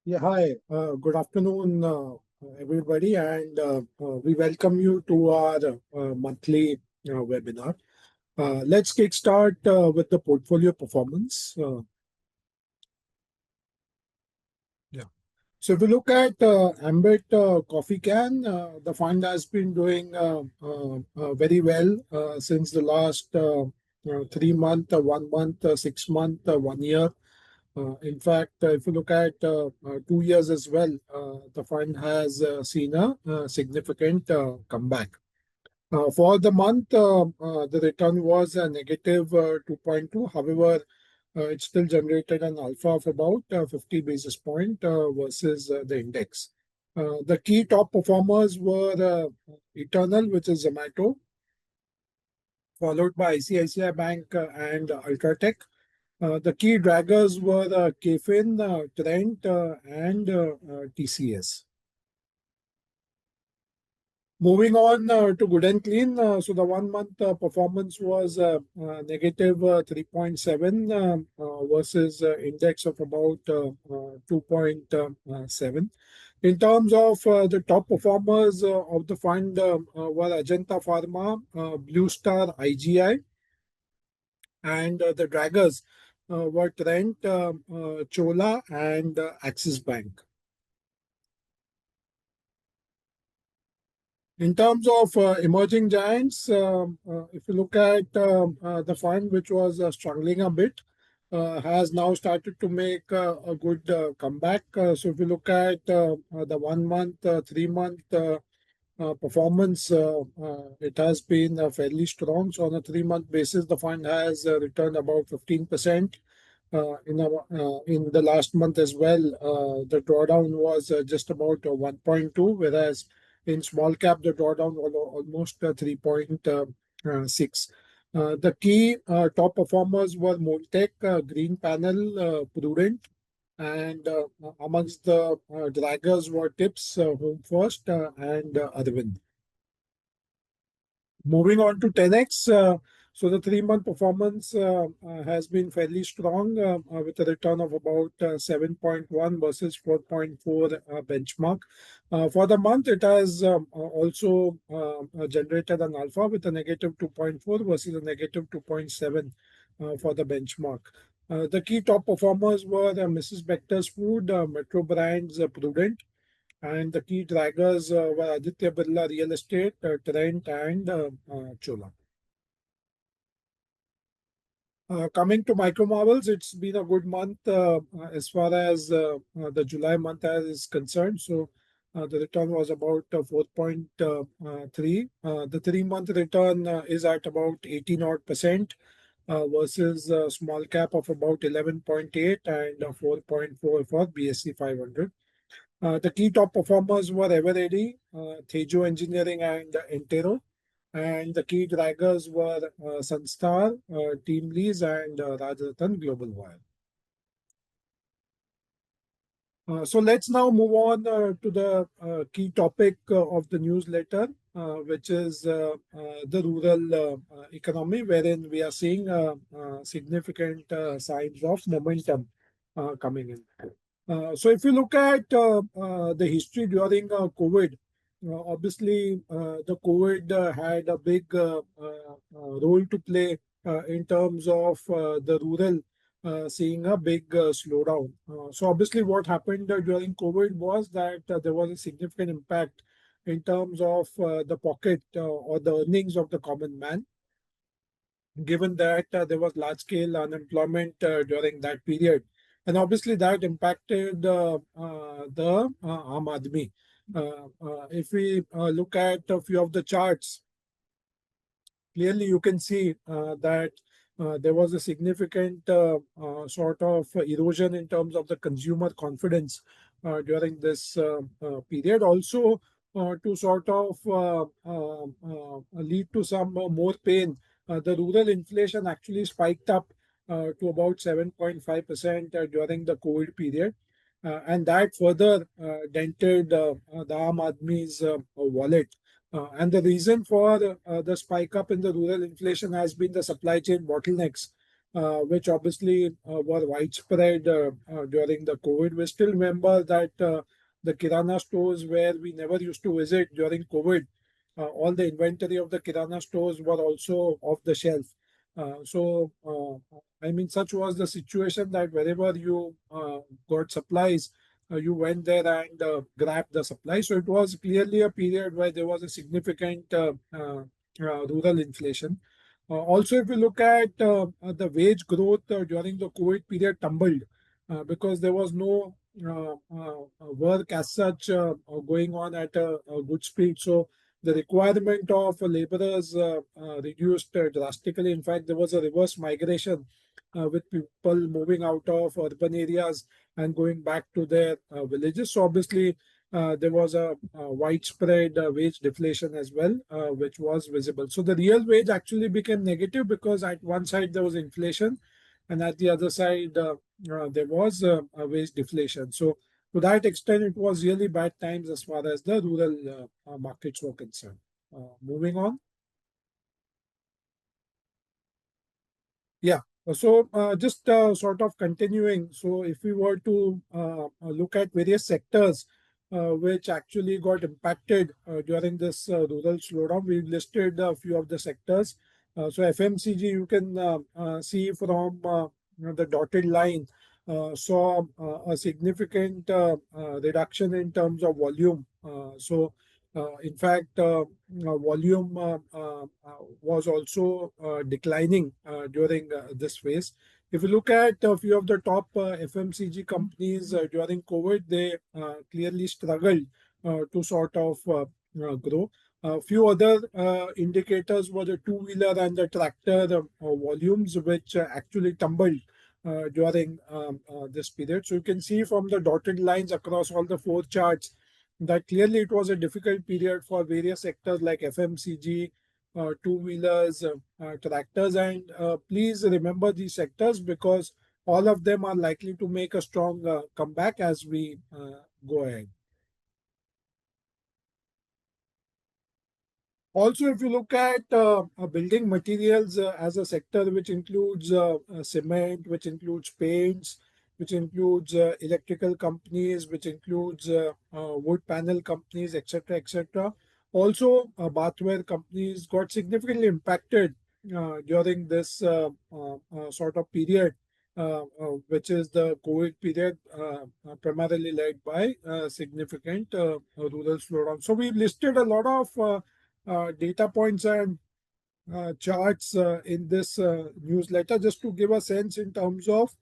Yeah, hi. Good afternoon, everybody, and we welcome you to our monthly webinar. Let's kickstart with the portfolio performance. Yeah. So if you look at Ambit Coffee Can, the fund has been doing very well since the last 3 month, 1 month, 6 month, 1 year. In fact, if you look at 2 years as well, the fund has seen a significant comeback. For the month, the return was a negative 2.2. However, it still generated an alpha of about 50 basis point versus the index. The key top performers were Eternal, which is Zomato, followed by ICICI Bank and Ultratech. The key draggers were KFin, Trent, and TCS. Moving on to Good and Clean. So the 1 month performance was negative 3.7 versus index of about 2.7. In terms of the top performers of the fund were Ajanta Pharma, Blue Star IGI, and the draggers were Trent, Chola, and Axis Bank. In terms of emerging giants, if you look at the fund, which was struggling a bit, has now started to make a good comeback. So if you look at the 1 month, 3 month performance, it has been fairly strong. So on a 3 month basis, the fund has returned about 15%. In the last month as well, the drawdown was just about 1.2, whereas in small cap, the drawdown was almost 3.6. The key top performers were Moltec, Green Panel, Prudent, and amongst the draggers were Tips, Home First, and Arvind. Moving on to 10x, so the 3 month performance has been fairly strong with a return of about 7.1 versus 4.4 benchmark. For the month, it has also generated an alpha with a negative 2.4 versus a negative 2.7 for the benchmark. The key top performers were Mrs. Bector's Food, Metro Brands, Prudent, and the key draggers were Aditya Birla Real Estate, Trent, and Chola. Coming to micro marvels, it's been a good month as far as the July month is concerned. So the return was about 4.3. The 3 month return is at about 18 odd percent versus a small cap of about 11.8 and 4.4 for BSE 500. The key top performers were Everready, Tejo Engineering, and Entero. And the key draggers were Sunstar, Teamlease, and Rajratan Global Wire. So let's now move on to the key topic of the newsletter, which is the rural economy, wherein we are seeing significant signs of momentum coming in. So if you look at the history during COVID, obviously the COVID had a big role to play in terms of the rural seeing a big slowdown. So obviously what happened during COVID was that there was a significant impact in terms of the pocket or the earnings of the common man, given that there was large scale unemployment during that period. And obviously that impacted the Aam Aadmi. If we look at a few of the charts, clearly you can see that there was a significant sort of erosion in terms of the consumer confidence during this period. Also, to sort of lead to some more pain, the rural inflation actually spiked up to about 7.5% during the COVID period. And that further dented the Aam Aadmi's wallet. And the reason for the spike up in the rural inflation has been the supply chain bottlenecks, which obviously were widespread during the COVID. We still remember that the Kirana stores where we never used to visit during COVID, all the inventory of the Kirana stores were also off the shelf. I mean, such was the situation that wherever you got supplies, you went there and grabbed the supply. So it was clearly a period where there was a significant rural inflation. Also, if you look at the wage growth during the COVID period tumbled because there was no work as such going on at a good speed. So the requirement of laborers reduced drastically. In fact, there was a reverse migration with people moving out of urban areas and going back to their villages. So obviously, there was a widespread wage deflation as well, which was visible. So the real wage actually became negative because at one side there was inflation, and at the other side there was a wage deflation. So to that extent, it was really bad times as far as the rural markets were concerned. Moving on. Yeah. So just sort of continuing. So if we were to look at various sectors which actually got impacted during this rural slowdown, we've listed a few of the sectors. So FMCG, you can see from the dotted line, saw a significant reduction in terms of volume. In fact, volume was also declining during this phase. If you look at a few of the top FMCG companies during COVID, they clearly struggled to sort of grow. A few other indicators were the two-wheeler and the tractor volumes, which actually tumbled during this period. So you can see from the dotted lines across all the four charts that clearly it was a difficult period for various sectors like FMCG, two-wheelers, tractors, and please remember these sectors because all of them are likely to make a strong comeback as we go ahead. Also, if you look at building materials as a sector, which includes cement, which includes paints, which includes electrical companies, which includes wood panel companies, etc., etc. Also, bathware companies got significantly impacted during this sort of period, which is the COVID period, primarily led by significant rural slowdown. So we've listed a lot of data points and charts in this newsletter just to give a sense in terms of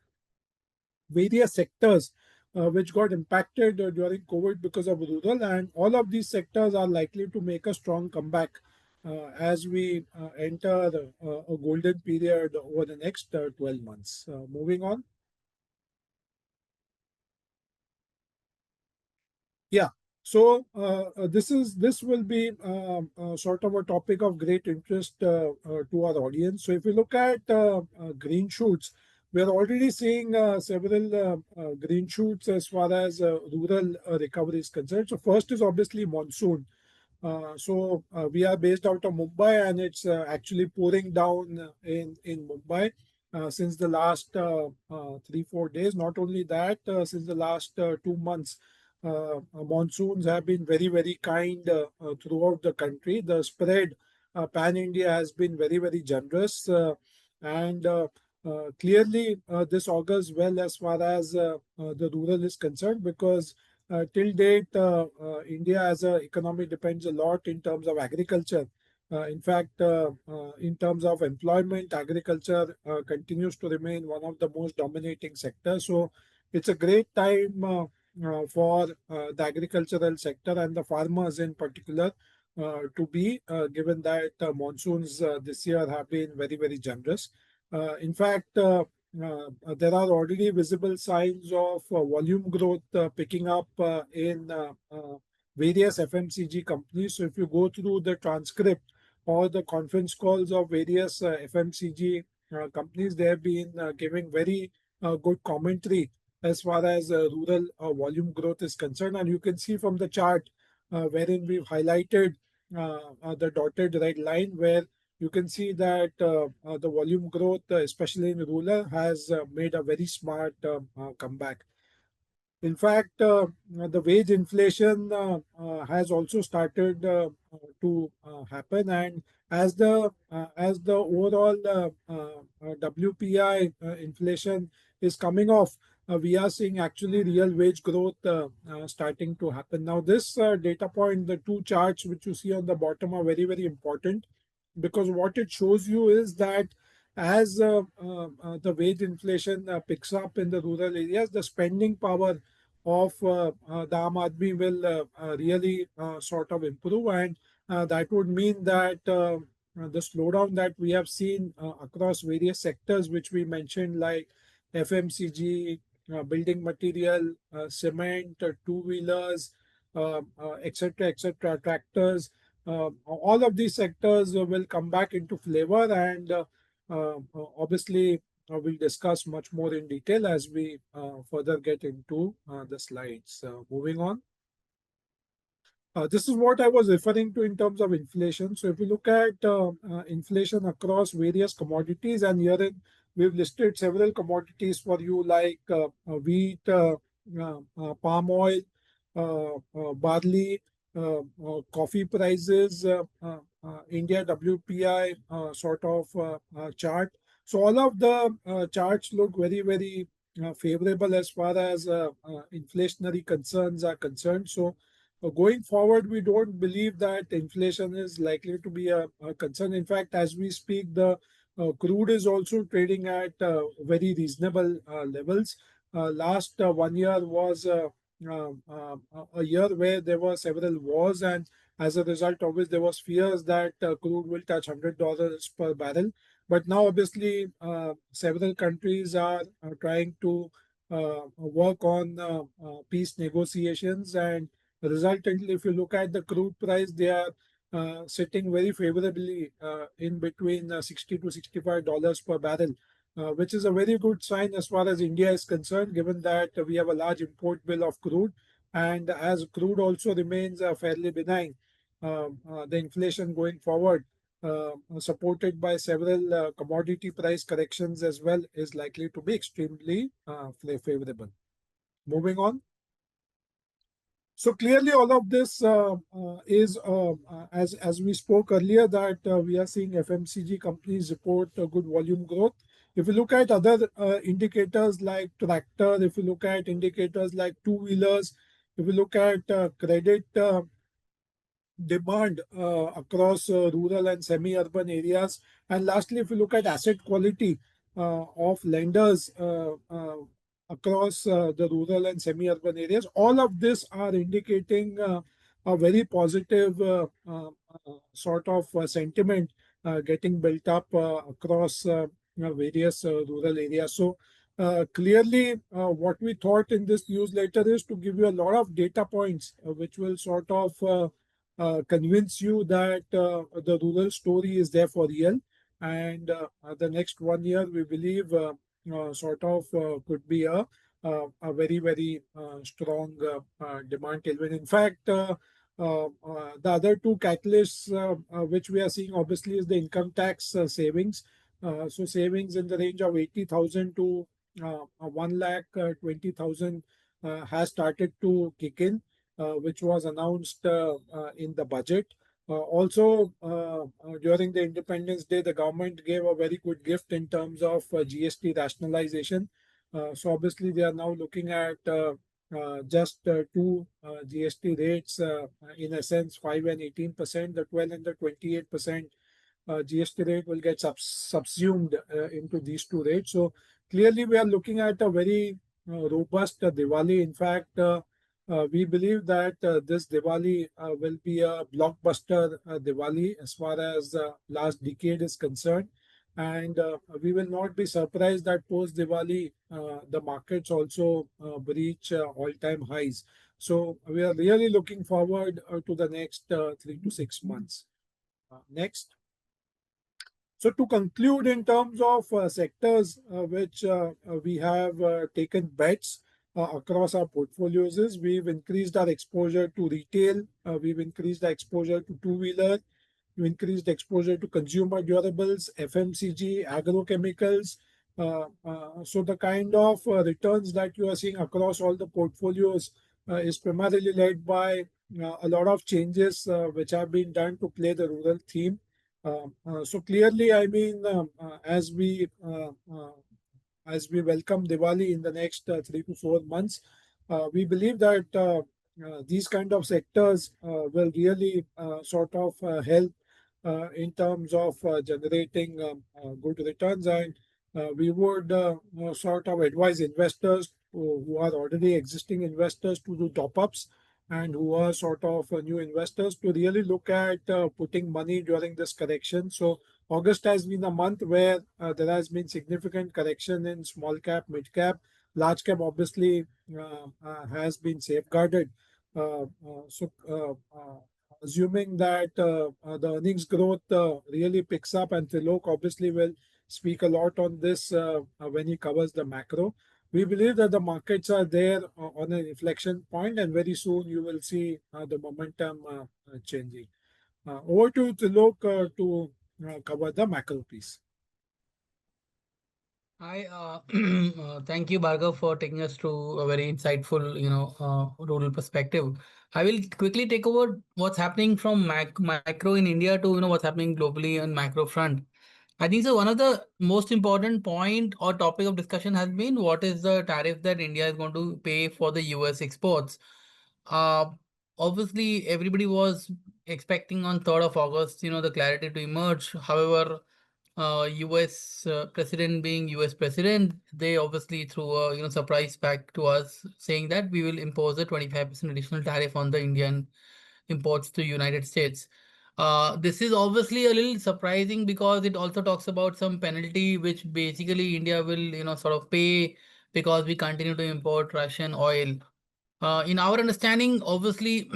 various sectors which got impacted during COVID because of rural, and all of these sectors are likely to make a strong comeback as we enter a golden period over the next 12 months. Moving on. Yeah. So this will be sort of a topic of great interest to our audience. So if you look at green shoots, we are already seeing several green shoots as far as rural recovery is concerned. So first is obviously monsoon. We are based out of Mumbai, and it's actually pouring down in Mumbai since the last 3-4 days. Not only that, since the last 2 months, monsoons have been very kind throughout the country. The spread pan India has been very generous, and clearly this augurs well as far as the rural is concerned because till date, India as an economy depends a lot in terms of agriculture. In fact, in terms of employment, agriculture continues to remain one of the most dominating sectors. So it's a great time for the agricultural sector and the farmers in particular to be given that monsoons this year have been very generous. In fact, there are already visible signs of volume growth picking up in various FMCG companies. So if you go through the transcript or the conference calls of various FMCG companies, they have been giving very good commentary as far as rural volume growth is concerned. And you can see from the chart wherein we've highlighted the dotted red line where you can see that the volume growth, especially in rural, has made a very smart comeback. In fact, the wage inflation has also started to happen, and as the overall WPI inflation is coming off, we are seeing actually real wage growth starting to happen. Now, this data point, the two charts which you see on the bottom, are very, very important, because what it shows you is that as the wage inflation picks up in the rural areas, the spending power of the Aam Aadmi will really sort of improve, and that would mean that the slowdown that we have seen across various sectors, which we mentioned, like FMCG, building material, cement, two-wheelers, etc., tractors, all of these sectors will come back into flavor, and obviously we'll discuss much more in detail as we further get into the slides. Moving on. This is what I was referring to in terms of inflation. So if you look at inflation across various commodities, and here we've listed several commodities for you, like wheat, palm oil, barley, coffee prices, India WPI sort of chart. So all of the charts look very, very favorable as far as inflationary concerns are concerned. So going forward, we don't believe that inflation is likely to be a concern. In fact, as we speak, the crude is also trading at very reasonable levels. Last 1 year was a year where there were several wars, and as a result of which there was fears that crude will touch $100 per barrel. But now, obviously, several countries are trying to work on peace negotiations, and resultantly, if you look at the crude price, they are sitting very favorably in between 60 to $65 per barrel, which is a very good sign as far as India is concerned, given that we have a large import bill of crude. And as crude also remains fairly benign, the inflation going forward, supported by several commodity price corrections as well, is likely to be extremely favorable. Moving on. So clearly, all of this is, as we spoke earlier, that we are seeing FMCG companies report good volume growth. If you look at other indicators like tractor, if you look at indicators like two-wheelers, if you look at credit demand across rural and semi-urban areas, and lastly, if you look at asset quality of lenders across the rural and semi-urban areas, all of this are indicating a very positive sort of sentiment getting built up across various rural areas. So clearly, what we thought in this newsletter is to give you a lot of data points which will sort of convince you that the rural story is there for real, and the next 1 year we believe sort of could be a very, very strong demand tailwind. In fact, the other two catalysts which we are seeing obviously is the income tax savings. So savings in the range of 80,000 to 1,20,000 has started to kick in, which was announced in the budget. Also, during the Independence Day, the government gave a very good gift in terms of GST rationalization. So obviously, they are now looking at just two GST rates, in a sense, 5 and 18%. The 12 and the 28% GST rate will get subsumed into these two rates. So clearly, we are looking at a very robust Diwali. In fact, we believe that this Diwali will be a blockbuster Diwali as far as last decade is concerned. And we will not be surprised that post Diwali, the markets also breach all-time highs. So we are really looking forward to the next 3 to 6 months. Next. So to conclude, in terms of sectors which we have taken bets across our portfolios, we've increased our exposure to retail, we've increased our exposure to two-wheeler, you increased exposure to consumer durables, FMCG, agrochemicals. So the kind of returns that you are seeing across all the portfolios is primarily led by a lot of changes which have been done to play the rural theme. So clearly, I mean, as we welcome Diwali in the next 3 to 4 months, we believe that these kind of sectors will really sort of help in terms of generating good returns. And we would sort of advise investors who are already existing investors to do top ups, and who are sort of new investors to really look at putting money during this correction. So August has been a month where there has been significant correction in small cap, mid cap. Large cap obviously has been safeguarded. Assuming that the earnings growth really picks up, and Trilok obviously will speak a lot on this when he covers the macro. We believe that the markets are there on an inflection point, and very soon you will see the momentum changing. Over to Trilok to cover the macro piece. Hi, thank you, Bhargav, for taking us through a very insightful, rural perspective. I will quickly take over what's happening from micro in India to, what's happening globally on macro front. I think so. One of the most important point or topic of discussion has been what is the tariff that India is going to pay for the US exports. Uh, Obviously, everybody was expecting on 3rd of August, the clarity to emerge. However, US president being US president, they obviously threw a surprise back to us saying that we will impose a 25% additional tariff on the Indian imports to United States. This is obviously a little surprising because it also talks about some penalty which basically India will sort of pay because we continue to import Russian oil. In our understanding, obviously,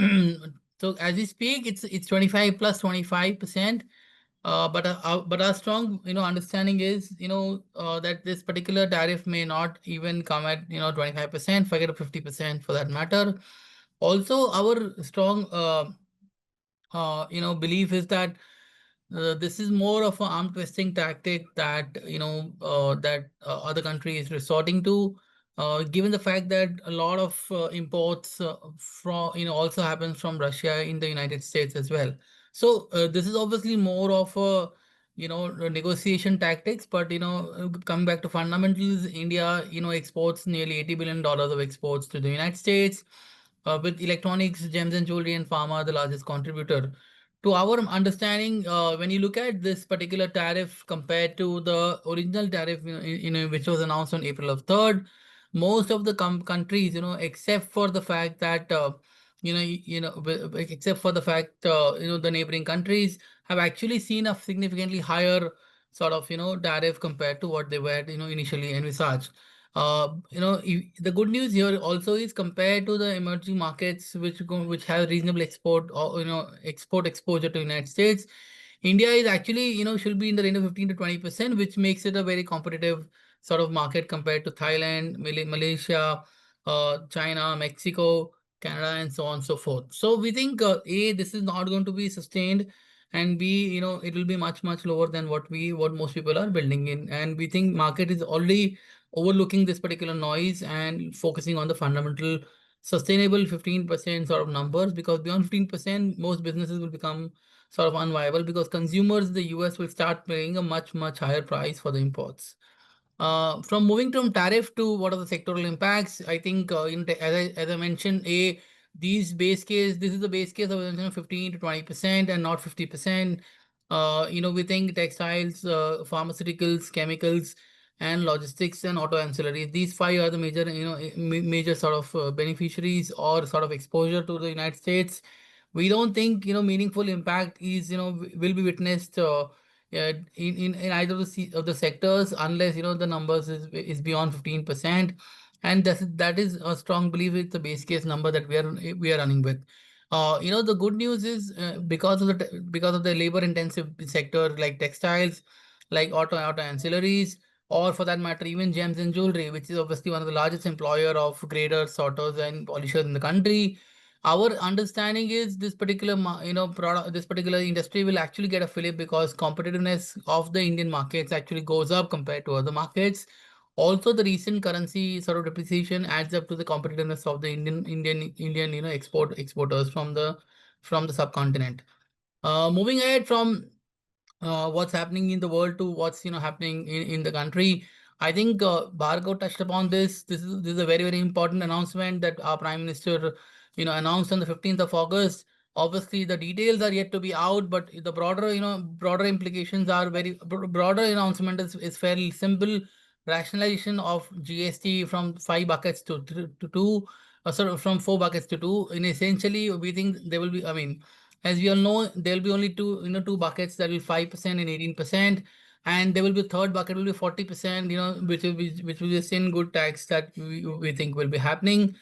so as we speak, it's 25 plus 25%. But our strong understanding is that this particular tariff may not even come at 25%, forget 50% for that matter. Also, our strong belief is that this is more of an arm twisting tactic that other countries resorting to, given the fact that a lot of imports from also happens from Russia in the United States as well. So this is obviously more of a negotiation tactics, but coming back to fundamentals, India exports nearly $80 billion of exports to the United States, with electronics, gems and jewelry, and pharma the largest contributor. To our understanding, when you look at this particular tariff compared to the original tariff, which was announced on April of 3rd, most of the countries, except for the fact that, except for the fact, the neighboring countries have actually seen a significantly higher sort of, tariff compared to what they were, initially envisaged. The good news here also is compared to the emerging markets which have reasonable export or export exposure to United States, India is actually should be in the range of 15 to 20%, which makes it a very competitive sort of market compared to Thailand, Malaysia, China, Mexico, Canada, and so on and so forth. So we think A, this is not going to be sustained, and B, it will be much lower than what most people are building in. And we think market is already overlooking this particular noise and focusing on the fundamental sustainable 15% sort of numbers, because beyond 15% most businesses will become sort of unviable because consumers in the US will start paying a much higher price for the imports. From moving from tariff to what are the sectoral impacts, I think as I mentioned, this is the base case of 15 to 20% and not 50%. We think textiles, pharmaceuticals, chemicals, and logistics and auto ancillaries. These five are the major, major sort of beneficiaries or sort of exposure to the United States. We don't think meaningful impact is will be witnessed in either of of the sectors unless the numbers is beyond 15%, and that is a strong belief. It's the base case number that we are running with. The good news is because of the labor intensive sector like textiles, like auto ancillaries, or for that matter even gems and jewelry, which is obviously one of the largest employer of graders, sorters, and polishers in the country. our understanding is this particular product, this particular industry will actually get a fillip because competitiveness of the Indian markets actually goes up compared to other markets. Also, the recent currency sort of depreciation adds up to the competitiveness of the Indian exporters from the subcontinent. Moving ahead from what's happening in the world to what's happening in the country. I think Bhargav touched upon this. This is a very very important announcement that our Prime Minister announced on the 15th of August. Obviously, the details are yet to be out, but the broader implications are broader announcement is fairly simple. Rationalization of GST from five buckets to two, sorry, from four buckets to two. And essentially, we think there will be. I mean, as we all know, there will be only two buckets that will 5% and 18%, and there will be a third bucket will be 40%, which will be a sin good tax that we think will be happening.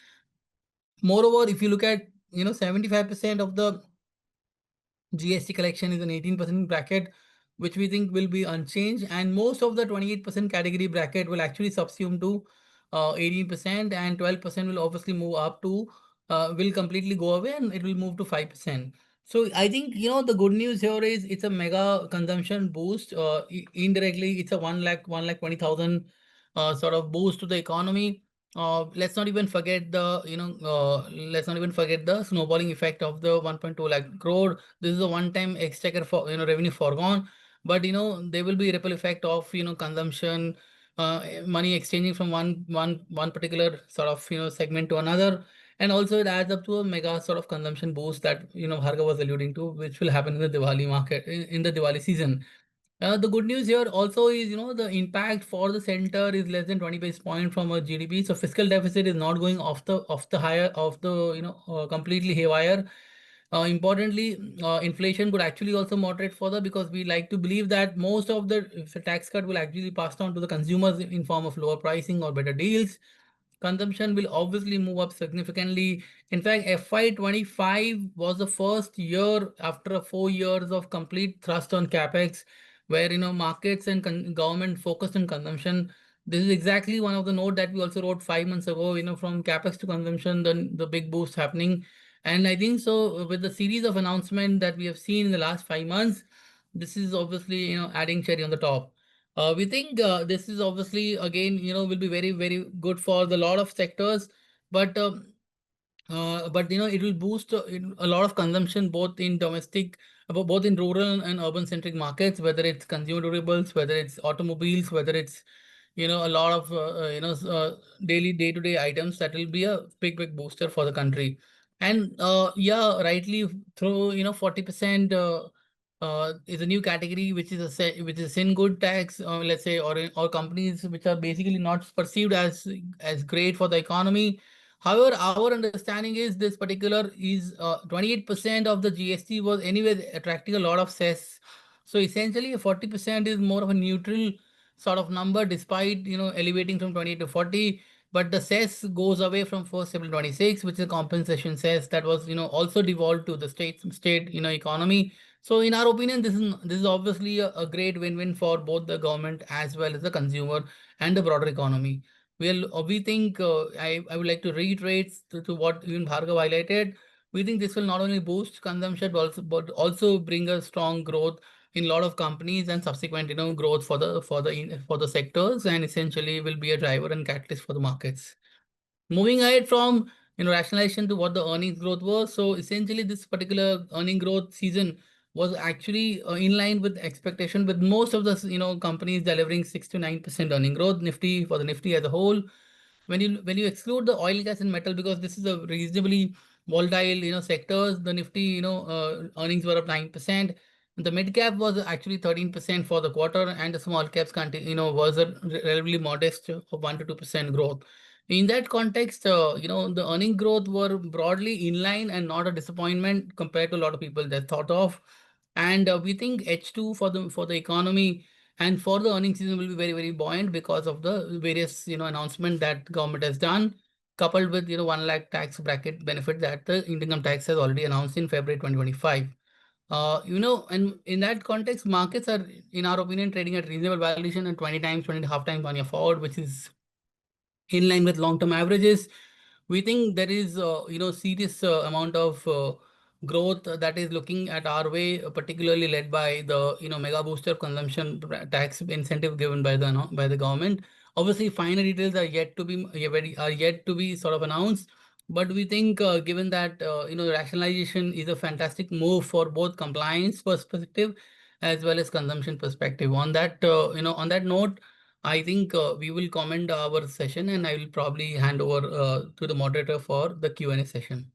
Moreover, if you look at 75% of the GST collection is an 18% bracket, which we think will be unchanged, and most of the 28% category bracket will actually subsume to 18%, and 12% will obviously move up to will completely go away and it will move to 5%. So I think the good news here is it's a mega consumption boost. Indirectly, it's a 1 lakh 20,000 sort of boost to the economy. Let's not even forget the snowballing effect of the 1.2 lakh crore. This is a one-time exchequer for revenue foregone, but there will be ripple effect of consumption, money exchanging from one particular sort of segment to another, and also it adds up to a mega sort of consumption boost that Bhargav was alluding to, which will happen in the Diwali market in the Diwali season. The good news here also is, the impact for the center is less than 20 basis point from a GDP. So fiscal deficit is not going off the higher of the completely haywire. Importantly, inflation could actually also moderate further because we like to believe that most of the tax cut will actually be passed on to the consumers in form of lower pricing or better deals. Consumption will obviously move up significantly. In fact, FY25 was the first year after 4 years of complete thrust on capex, where markets and government focused on consumption. This is exactly one of the note that we also wrote 5 months ago. From capex to consumption, then the big boost happening, and I think so with the series of announcements that we have seen in the last 5 months, this is obviously adding cherry on the top. We think this is obviously again will be very very good for the lot of sectors, but it will boost a lot of consumption both in domestic, both in rural and urban centric markets, whether it's consumer durables, whether it's automobiles, whether it's a lot of daily day-to-day items that will be a big booster for the country. And yeah, rightly through 40% is a new category which is which is sin good tax, let's say, or companies which are basically not perceived as great for the economy. However, our understanding is this particular is 28% of the GST was anyway attracting a lot of cess. So essentially, 40% is more of a neutral sort of number, despite elevating from 28 to 40. But the cess goes away from 1st April 26, which is a compensation cess that was also devolved to the state economy. So in our opinion, this is obviously a great win-win for both the government as well as the consumer and the broader economy. We think I would like to reiterate to what even Bhargav highlighted. We think this will not only boost consumption but also bring a strong growth in a lot of companies and subsequent growth for the sectors, and essentially will be a driver and catalyst for the markets. Moving ahead from rationalization to what the earnings growth was. So essentially, this particular earning growth season was actually in line with expectation, with most of the companies delivering 6 to 9% earning growth. Nifty for the Nifty as a whole, when you exclude the oil, gas, and metal, because this is a reasonably volatile sectors, the Nifty earnings were up 9%. The mid cap was actually 13% for the quarter, and the small caps was a relatively modest of 1 to 2% growth. In that context, the earning growth were broadly in line and not a disappointment compared to a lot of people that thought of. And we think H2 for the economy and for the earnings season will be very very buoyant because of the various announcement that government has done, coupled with 1 lakh tax bracket benefit that the income tax has already announced in February 2025. And in that context, markets are, in our opinion, trading at reasonable valuation at 20 times, 20 and a half times on your forward, which is in line with long-term averages. we think there is serious amount of growth that is looking at our way, particularly led by the mega booster of consumption tax incentive given by the by the government. Obviously, final details are yet to be are yet to be sort of announced, but we think given that rationalization is a fantastic move for both compliance perspective as well as consumption perspective. On that on that note, I think we will comment our session, and I will probably hand over to the moderator for the Q&A session.